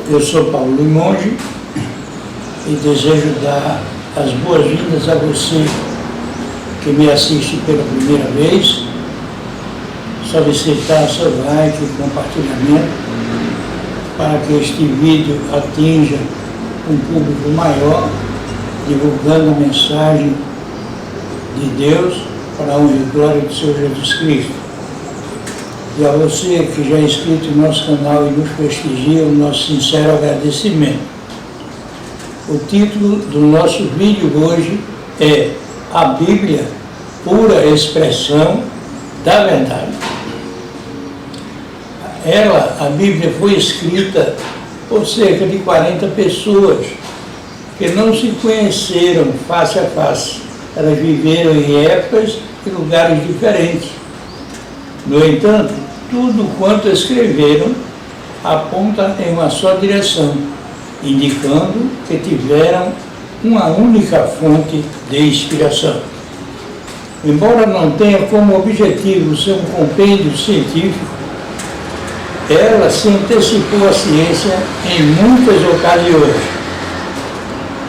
Eu sou Paulo Limonge e desejo dar as boas-vindas a você que me assiste pela primeira vez, solicitar seu like e compartilhamento para que este vídeo atinja um público maior, divulgando a mensagem de Deus para a honra e glória do Senhor Jesus Cristo. E a você que já é inscrito no nosso canal e nos prestigia, o nosso sincero agradecimento. O título do nosso vídeo hoje é A Bíblia, pura expressão da verdade. A Bíblia foi escrita por cerca de 40 pessoas que não se conheceram face a face. Elas viveram em épocas e lugares diferentes. No entanto, tudo quanto escreveram aponta em uma só direção, indicando que tiveram uma única fonte de inspiração. Embora não tenha como objetivo ser um compêndio científico, ela se antecipou à ciência em muitas ocasiões.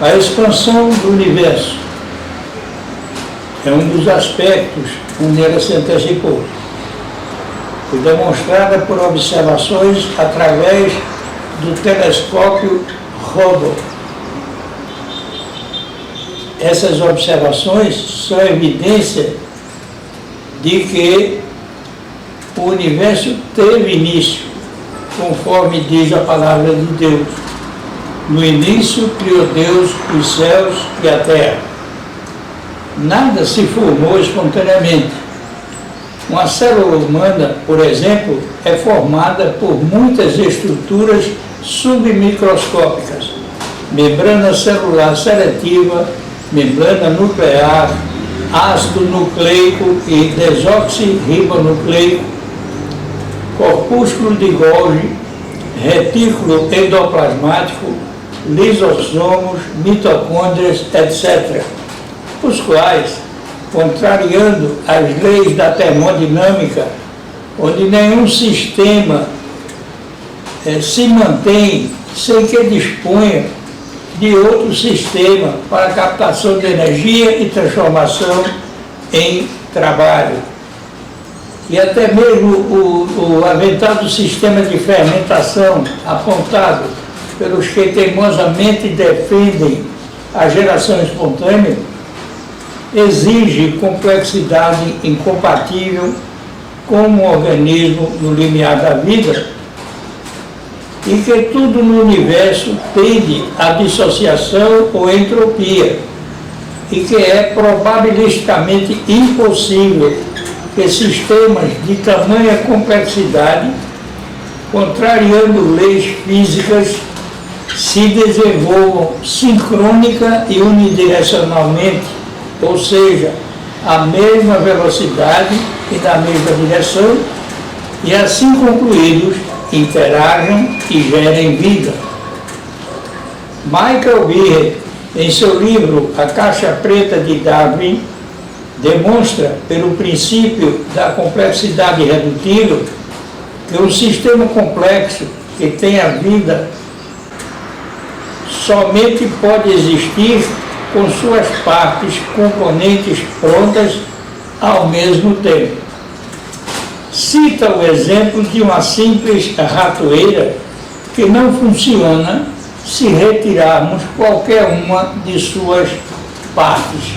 A expansão do universo é um dos aspectos onde ela se antecipou. Foi demonstrada por observações através do telescópio Hubble. Essas observações são evidência de que o universo teve início, conforme diz a palavra de Deus. No início criou Deus os céus e a terra. Nada se formou espontaneamente. Uma célula humana, por exemplo, é formada por muitas estruturas submicroscópicas: membrana celular seletiva, membrana nuclear, ácido nucleico e desoxirribonucleico, corpúsculo de Golgi, retículo endoplasmático, lisossomos, mitocôndrias, etc., os quais, contrariando as leis da termodinâmica, onde nenhum sistema se mantém sem que disponha de outro sistema para captação de energia e transformação em trabalho. E até mesmo o aventado sistema de fermentação apontado pelos que teimosamente defendem a geração espontânea exige complexidade incompatível com um organismo no limiar da vida, e que tudo no universo tende à dissociação ou entropia, e que é probabilisticamente impossível que sistemas de tamanha complexidade, contrariando leis físicas, se desenvolvam sincrônica e unidirecionalmente, ou seja, à mesma velocidade e na mesma direção, e assim concluídos, interajam e gerem vida. Michael Behe, em seu livro A Caixa Preta de Darwin, demonstra, pelo princípio da complexidade redutível, que um sistema complexo que tenha vida somente pode existir com suas partes componentes prontas ao mesmo tempo. Cita o exemplo de uma simples ratoeira que não funciona se retirarmos qualquer uma de suas partes.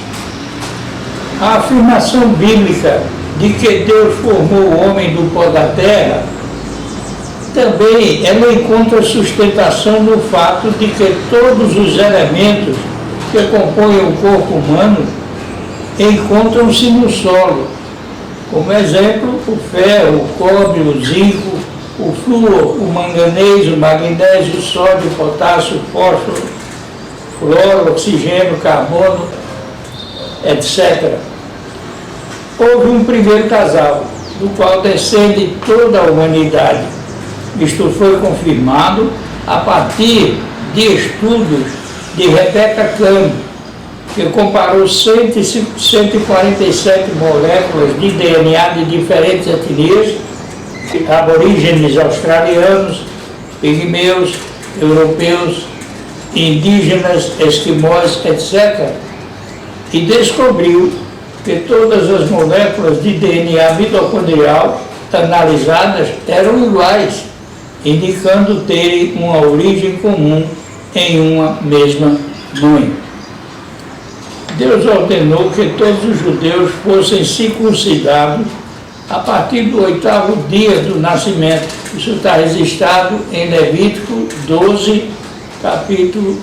A afirmação bíblica de que Deus formou o homem do pó da terra também ela encontra sustentação no fato de que todos os elementos que compõem o corpo humano encontram-se no solo. Como exemplo, o ferro, o cobre, o zinco, o flúor, o manganês, o magnésio, o sódio, o potássio, o fósforo, flúor, oxigênio, carbono, etc. Houve um primeiro casal, do qual descende toda a humanidade. Isto foi confirmado a partir de estudos de Rebecca Campbell, que comparou 147 moléculas de DNA de diferentes etnias, aborígenes australianos, pigmeus, europeus, indígenas, esquimós, etc., e descobriu que todas as moléculas de DNA mitocondrial analisadas eram iguais, indicando terem uma origem comum em uma mesma mãe. Deus ordenou que todos os judeus fossem circuncidados a partir do 8º dia do nascimento. Isso está registrado em Levítico 12,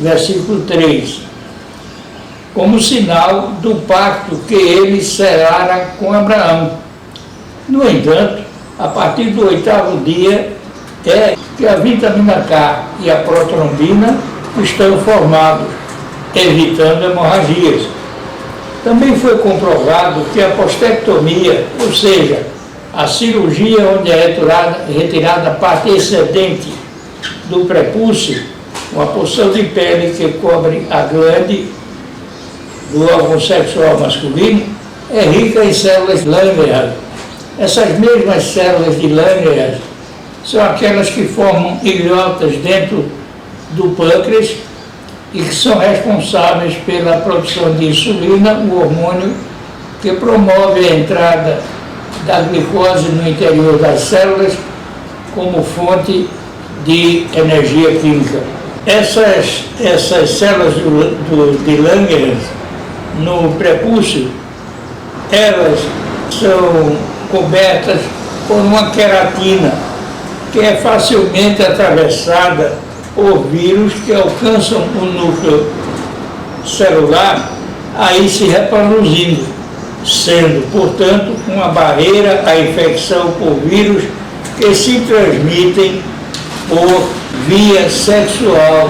versículo 3, como sinal do pacto que ele selara com Abraão. No entanto, a partir do 8º dia é que a vitamina K e a protrombina estão formados, evitando hemorragias. Também foi comprovado que a postectomia, ou seja, a cirurgia onde é retirada a parte excedente do prepúcio, uma porção de pele que cobre a glande do órgão sexual masculino, é rica em células Langerhans. Essas mesmas células de Langerhans são aquelas que formam ilhotas dentro do pâncreas e que são responsáveis pela produção de insulina, o hormônio que promove a entrada da glicose no interior das células como fonte de energia química. Essas células de Langerhans no prepúcio, elas são cobertas por uma queratina que é facilmente atravessada por vírus que alcançam o núcleo celular, aí se reproduzindo, sendo, portanto, uma barreira à infecção por vírus que se transmitem por via sexual,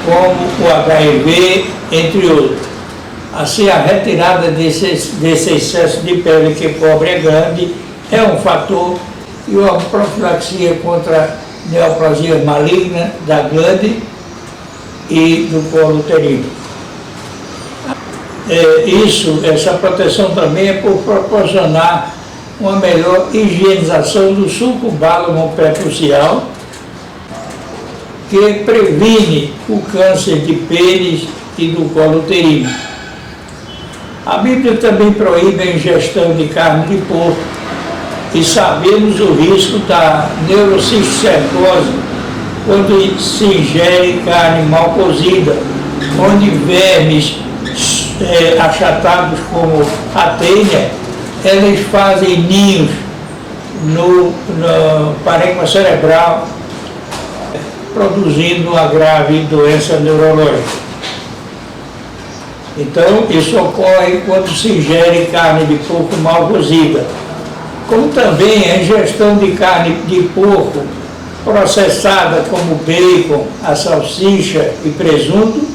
como o HIV, entre outros. Assim, a retirada desse excesso de pele que cobre a glande é um fator, e uma profilaxia contra a neoplasia maligna da glande e do colo uterino. Essa proteção também é por proporcionar uma melhor higienização do suco bálamo prepúcial, que previne o câncer de pênis e do colo uterino. A Bíblia também proíbe a ingestão de carne de porco, e sabemos o risco da neurocisticercose quando se ingere carne mal cozida, onde vermes achatados como a tênia, eles fazem ninhos no parênquima cerebral, produzindo uma grave doença neurológica. Então, isso ocorre quando se ingere carne de porco mal cozida. Como também a ingestão de carne de porco processada, como bacon, a salsicha e presunto,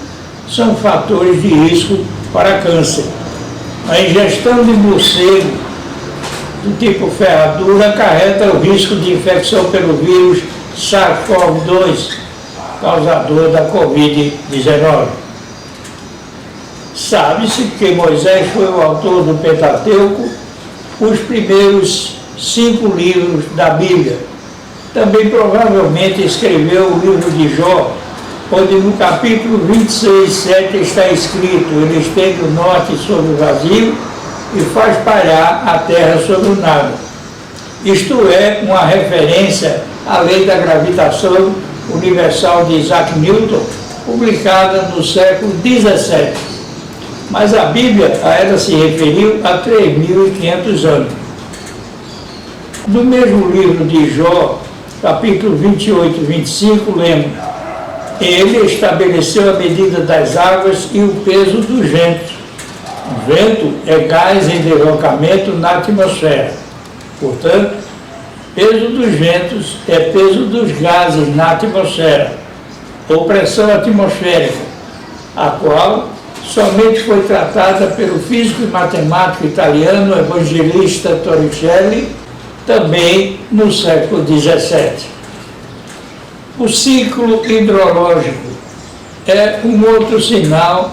são fatores de risco para câncer. A ingestão de morcego do tipo ferradura acarreta o risco de infecção pelo vírus SARS-CoV-2, causador da Covid-19. Sabe-se que Moisés foi o autor do Pentateuco, os primeiros 5 livros da Bíblia. Também provavelmente escreveu o livro de Jó, onde no capítulo 26:7 está escrito: ele estende o norte sobre o vazio e faz parar a terra sobre o nada. Isto é uma referência à lei da gravitação universal de Isaac Newton, publicada no século XVII. Mas a Bíblia a ela se referiu há 3.500 anos. No mesmo livro de Jó, capítulo 28:25, lemos: ele estabeleceu a medida das águas e o peso dos ventos. O vento é gás em deslocamento na atmosfera. Portanto, peso dos ventos é peso dos gases na atmosfera, ou pressão atmosférica, a qual somente foi tratada pelo físico e matemático italiano Evangelista Torricelli, também no século XVII. O ciclo hidrológico é um outro sinal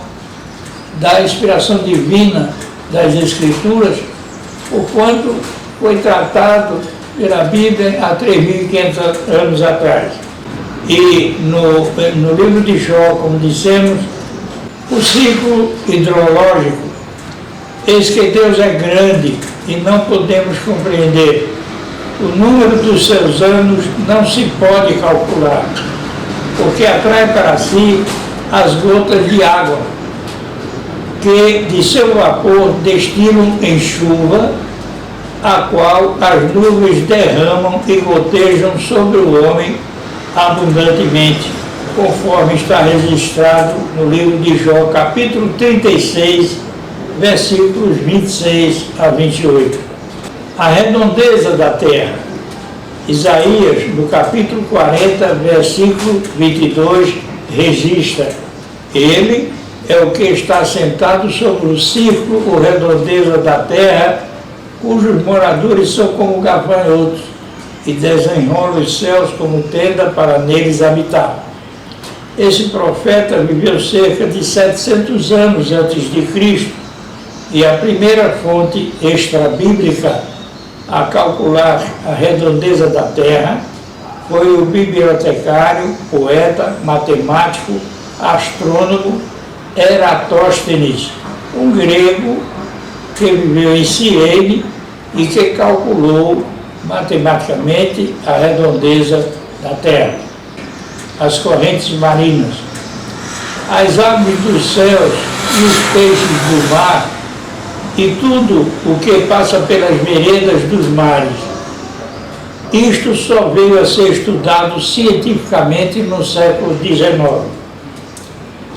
da inspiração divina das Escrituras, porquanto foi tratado pela Bíblia há 3.500 anos atrás. E no livro de Jó, como dissemos, o ciclo hidrológico, eis que Deus é grande e não podemos compreender. O número dos seus anos não se pode calcular, porque atrai para si as gotas de água, que de seu vapor destilam em chuva, a qual as nuvens derramam e gotejam sobre o homem abundantemente, conforme está registrado no livro de Jó, capítulo 36, versículos 26 a 28. A redondeza da terra. Isaías, no capítulo 40, versículo 22, registra: Ele é o que está sentado sobre o círculo ou redondeza da terra, cujos moradores são como gafanhotos, e desenrola os céus como tenda para neles habitar. Esse profeta viveu cerca de 700 anos antes de Cristo, e a primeira fonte extra-bíblica a calcular a redondeza da terra foi o bibliotecário, poeta, matemático, astrônomo Eratóstenes, um grego que viveu em Cirene e que calculou matematicamente a redondeza da terra. As correntes marinas, as aves dos céus e os peixes do mar, e tudo o que passa pelas veredas dos mares. Isto só veio a ser estudado cientificamente no século XIX.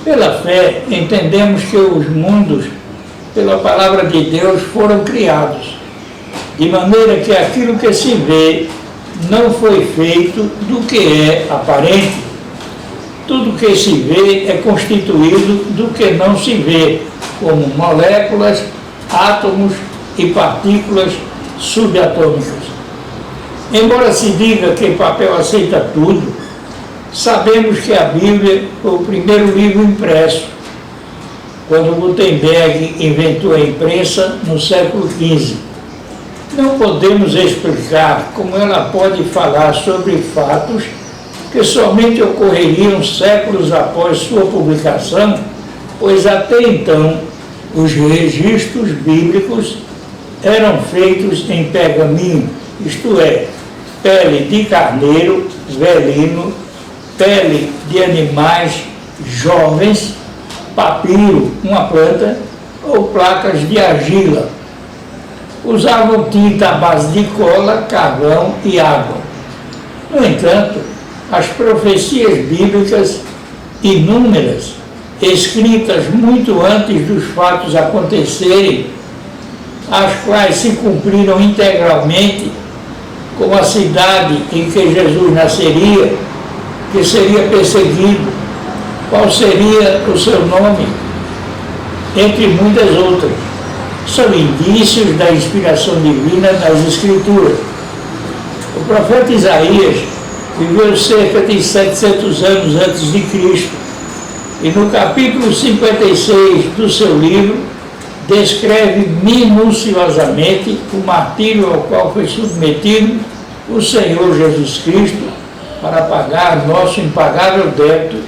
Pela fé, entendemos que os mundos, pela palavra de Deus, foram criados, de maneira que aquilo que se vê não foi feito do que é aparente. Tudo que se vê é constituído do que não se vê, como moléculas, átomos e partículas subatômicas. Embora se diga que papel aceita tudo, sabemos que a Bíblia foi o primeiro livro impresso, quando Gutenberg inventou a imprensa no século XV. Não podemos explicar como ela pode falar sobre fatos que somente ocorreriam séculos após sua publicação, pois até então os registros bíblicos eram feitos em pergaminho, isto é, pele de carneiro, velino, pele de animais jovens, papiro, uma planta, ou placas de argila. Usavam tinta à base de cola, carvão e água. No entanto, as profecias bíblicas inúmeras, escritas muito antes dos fatos acontecerem, as quais se cumpriram integralmente, como a cidade em que Jesus nasceria, que seria perseguido, qual seria o seu nome, entre muitas outras. São indícios da inspiração divina nas Escrituras. O profeta Isaías viveu cerca de 700 anos antes de Cristo, e no capítulo 56 do seu livro, descreve minuciosamente o martírio ao qual foi submetido o Senhor Jesus Cristo para pagar nosso impagável débito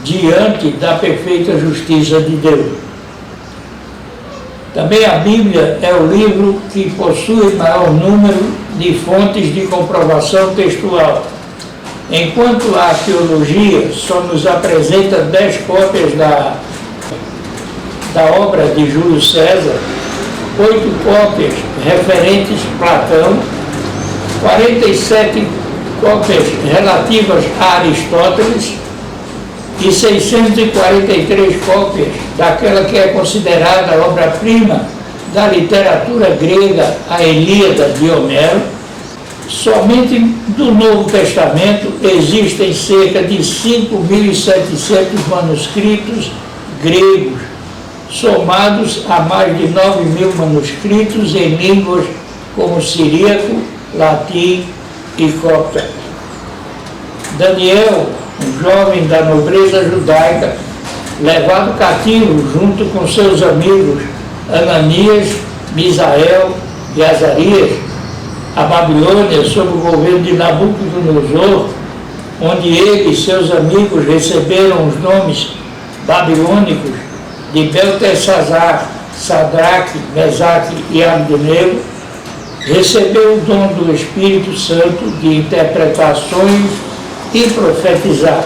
diante da perfeita justiça de Deus. Também a Bíblia é o livro que possui maior número de fontes de comprovação textual, enquanto a arqueologia só nos apresenta 10 cópias da obra de Júlio César, 8 cópias referentes a Platão, 47 cópias relativas a Aristóteles e 643 cópias daquela que é considerada a obra-prima da literatura grega, a Ilíada de Homero. Somente do Novo Testamento existem cerca de 5.700 manuscritos gregos, somados a mais de 9.000 manuscritos em línguas como siríaco, latim e copta. Daniel, um jovem da nobreza judaica, levado cativo junto com seus amigos Ananias, Misael e Azarias, a Babilônia, sob o governo de Nabucodonosor, onde ele e seus amigos receberam os nomes babilônicos de Beltesazar, Sadraque, Mesaque e Abdenego, recebeu o dom do Espírito Santo de interpretar sonhos e profetizar.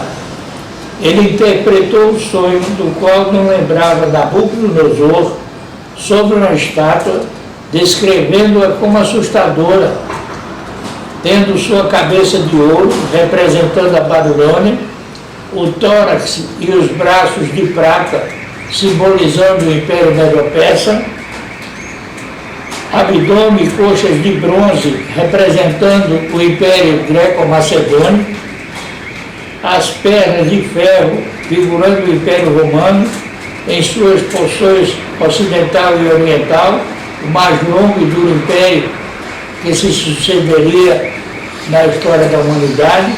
Ele interpretou o sonho do qual não lembrava Nabucodonosor sobre uma estátua, descrevendo-a como assustadora, tendo sua cabeça de ouro, representando a Babilônia, o tórax e os braços de prata, simbolizando o Império Medo-Persa, abdômen e coxas de bronze, representando o Império Greco-Macedônio, as pernas de ferro, figurando o Império Romano, em suas porções ocidental e oriental, o mais longo e duro império que se sucederia na história da humanidade,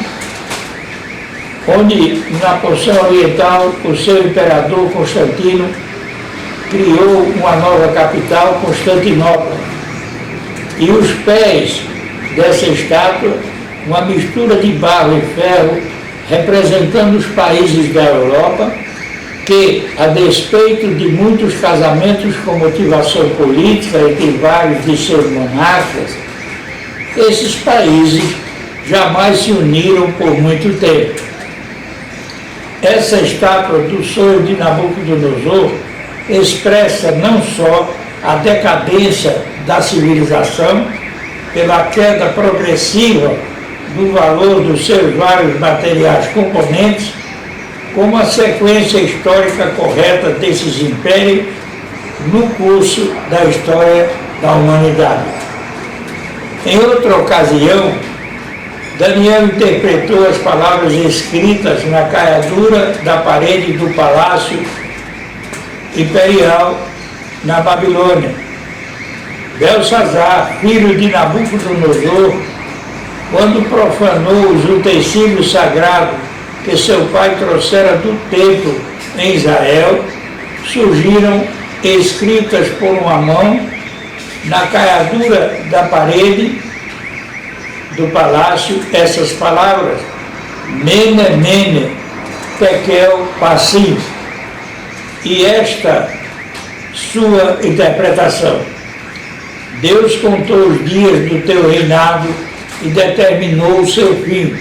onde, na porção oriental, o seu imperador Constantino criou uma nova capital, Constantinopla. E os pés dessa estátua, uma mistura de barro e ferro, representando os países da Europa, que, a despeito de muitos casamentos com motivação política entre vários de seus monarcas, esses países jamais se uniram por muito tempo. Essa estátua do sonho de Nabucodonosor expressa não só a decadência da civilização pela queda progressiva do valor dos seus vários materiais componentes, como a sequência histórica correta desses impérios no curso da história da humanidade. Em outra ocasião, Daniel interpretou as palavras escritas na caiadura da parede do palácio imperial na Babilônia. Belsazar, filho de Nabucodonosor, quando profanou os utensílios sagrados que seu pai trouxera do templo em Israel, surgiram escritas por uma mão na caiadura da parede do palácio essas palavras: Mene, Mene, Tekel, Parsim. E esta sua interpretação: Deus contou os dias do teu reinado e determinou o seu fim.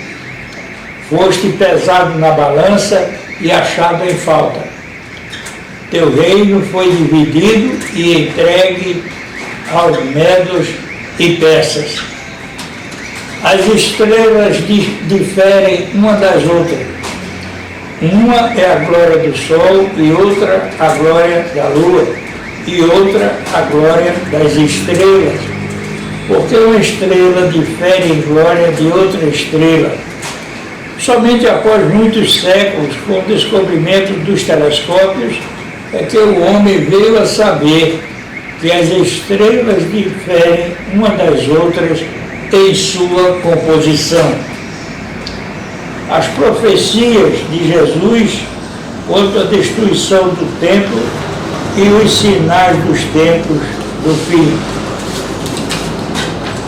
Foste pesado na balança e achado em falta. Teu reino foi dividido e entregue aos medos e persas. As estrelas diferem uma das outras. Uma é a glória do sol e outra a glória da lua e outra a glória das estrelas. Porque uma estrela difere em glória de outra estrela. Somente após muitos séculos, com o descobrimento dos telescópios, é que o homem veio a saber que as estrelas diferem uma das outras em sua composição. As profecias de Jesus quanto à destruição do templo e os sinais dos tempos do fim.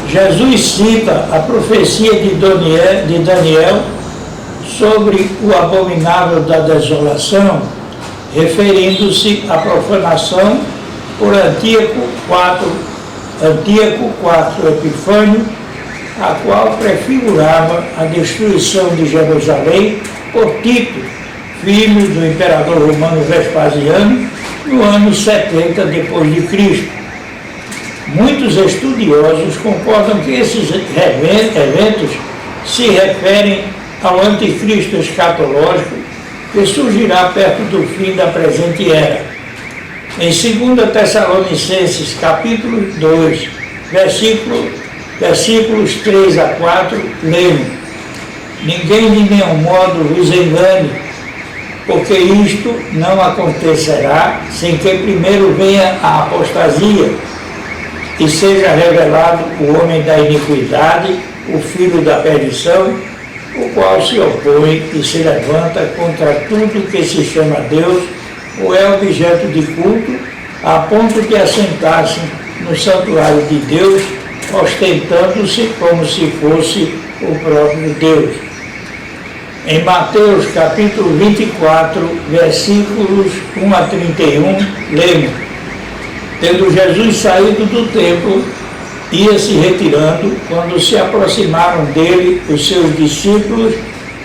Jesus cita a profecia de Daniel sobre o abominável da desolação, referindo-se à profanação por Antíoco IV Epifânio, a qual prefigurava a destruição de Jerusalém por Tito, filho do imperador romano Vespasiano, no ano 70 depois de Cristo. Muitos estudiosos concordam que esses eventos se referem ao anticristo escatológico que surgirá perto do fim da presente era. Em 2 Tessalonicenses, capítulo 2, versículos 3 a 4, lemos: Ninguém de nenhum modo vos engane, porque isto não acontecerá sem que primeiro venha a apostasia e seja revelado o homem da iniquidade, o filho da perdição, o qual se opõe e se levanta contra tudo que se chama Deus ou é objeto de culto, a ponto de assentar-se no santuário de Deus, ostentando-se como se fosse o próprio Deus. Em Mateus capítulo 24, versículos 1 a 31, lemos: Tendo Jesus saído do templo, ia se retirando, quando se aproximaram dele os seus discípulos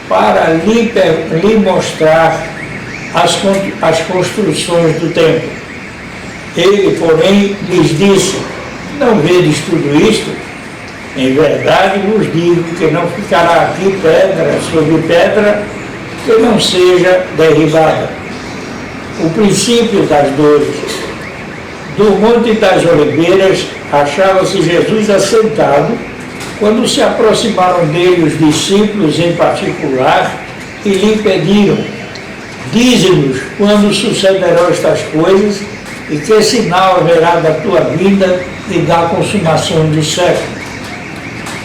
para lhe mostrar as construções do templo. Ele, porém, lhes disse: Não vedes tudo isto? Em verdade vos digo que não ficará aqui pedra sobre pedra que não seja derribada. O princípio das dores. Do Monte das Oliveiras achava-se Jesus assentado, quando se aproximaram dele os discípulos em particular e lhe pediram: Dize-nos quando sucederão estas coisas e que sinal haverá da tua vinda e da consumação dos séculos.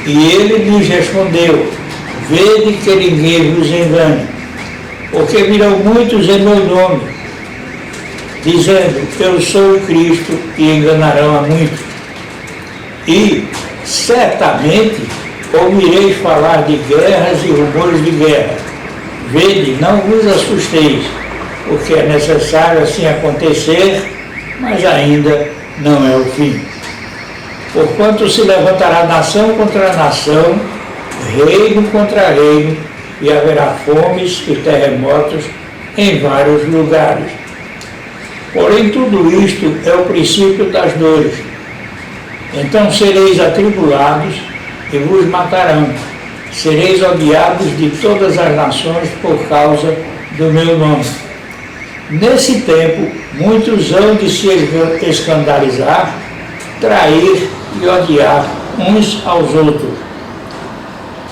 E ele lhes respondeu: Vede que ninguém vos engane, porque virão muitos em meu nome, dizendo: Eu sou o Cristo, e enganarão a muitos. E, certamente, ouvireis falar de guerras e rumores de guerra. Vede, não vos assusteis, porque é necessário assim acontecer, mas ainda não é o fim. Porquanto se levantará nação contra nação, reino contra reino, e haverá fomes e terremotos em vários lugares. Porém, tudo isto é o princípio das dores. Então sereis atribulados e vos matarão. Sereis odiados de todas as nações por causa do meu nome. Nesse tempo, muitos hão de se escandalizar, trair e odiar uns aos outros.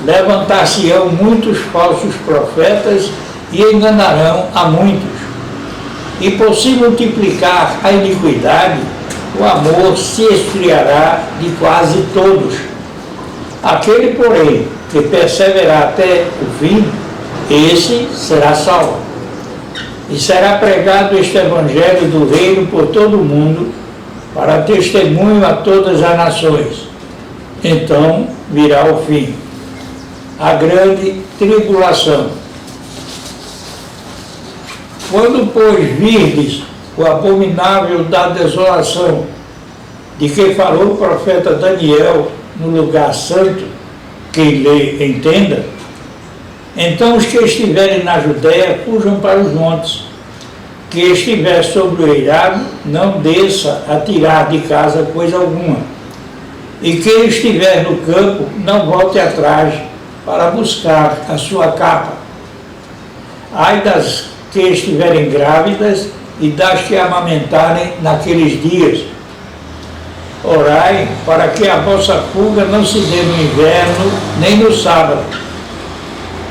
Levantar-se-ão muitos falsos profetas e enganarão a muitos. E por se multiplicar a iniquidade, o amor se esfriará de quase todos. Aquele, porém, que perseverar até o fim, esse será salvo. E será pregado este evangelho do reino por todo o mundo, para testemunho a todas as nações. Então virá o fim, a grande tribulação. Quando, pois, virdes o abominável da desolação, de que falou o profeta Daniel no lugar santo, quem lê entenda, então os que estiverem na Judéia fujam para os montes. Que estiver sobre o eirado, não desça a tirar de casa coisa alguma. E quem estiver no campo, não volte atrás para buscar a sua capa. Ai das que estiverem grávidas e das que amamentarem naqueles dias. Orai para que a vossa fuga não se dê no inverno, nem no sábado.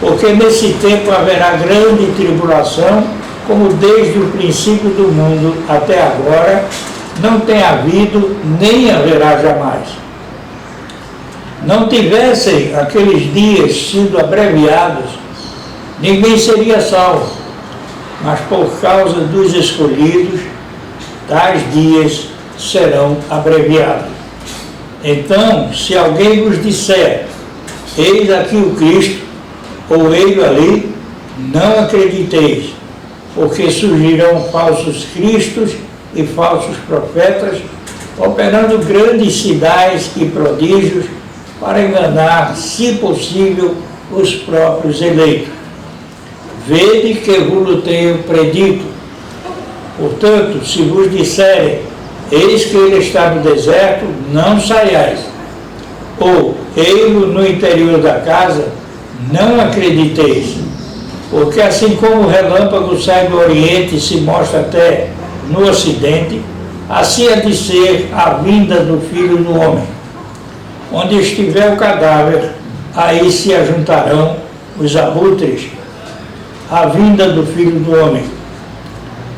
Porque nesse tempo haverá grande tribulação, como desde o princípio do mundo até agora, não tem havido, nem haverá jamais. Não tivessem aqueles dias sido abreviados, ninguém seria salvo, mas por causa dos escolhidos, tais dias serão abreviados. Então, se alguém vos disser: Eis aqui o Cristo, ou ele ali, não acrediteis, porque surgirão falsos cristos e falsos profetas, operando grandes sinais e prodígios para enganar, se possível, os próprios eleitos. Vede que vos tenho predito. Portanto, se vos disserem: Eis que ele está no deserto, não saiais. Ou, ei-lo no interior da casa, não acrediteis. Porque assim como o relâmpago sai do Oriente e se mostra até no Ocidente, assim há de ser a vinda do Filho do Homem. Onde estiver o cadáver, aí se ajuntarão os abutres, a vinda do Filho do Homem.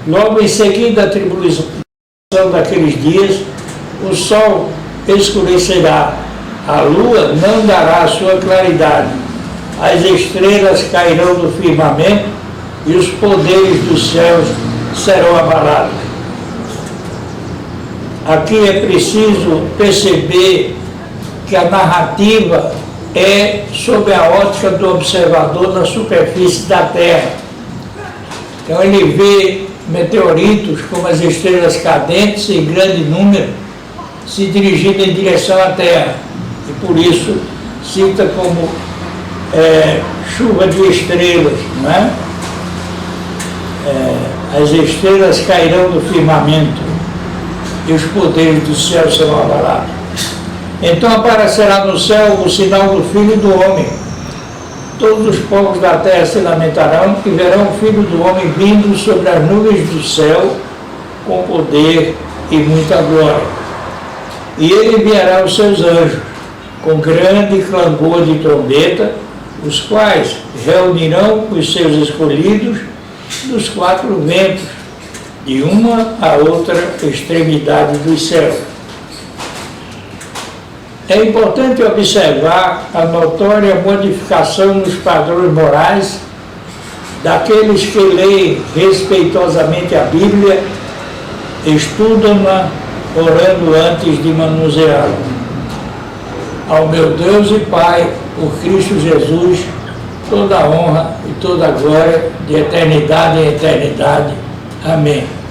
Logo em seguida a tribulação daqueles dias, o sol escurecerá, a lua não dará a sua claridade, as estrelas cairão do firmamento e os poderes dos céus serão abalados. Aqui é preciso perceber que a narrativa é sob a ótica do observador na superfície da Terra. Então ele vê meteoritos como as estrelas cadentes em grande número se dirigindo em direção à Terra. E por isso cita como chuva de estrelas, não é? As estrelas cairão do firmamento e os poderes do céu serão abalados. Então aparecerá no céu o sinal do Filho do Homem. Todos os povos da terra se lamentarão e verão o Filho do Homem vindo sobre as nuvens do céu com poder e muita glória. E ele enviará os seus anjos com grande clangor de trombeta, os quais reunirão os seus escolhidos dos quatro ventos, de uma a outra extremidade dos céus. É importante observar a notória modificação nos padrões morais daqueles que leem respeitosamente a Bíblia, estudam-na, orando antes de manuseá-la. Ao meu Deus e Pai, por Cristo Jesus, toda a honra e toda a glória de eternidade em eternidade. Amém.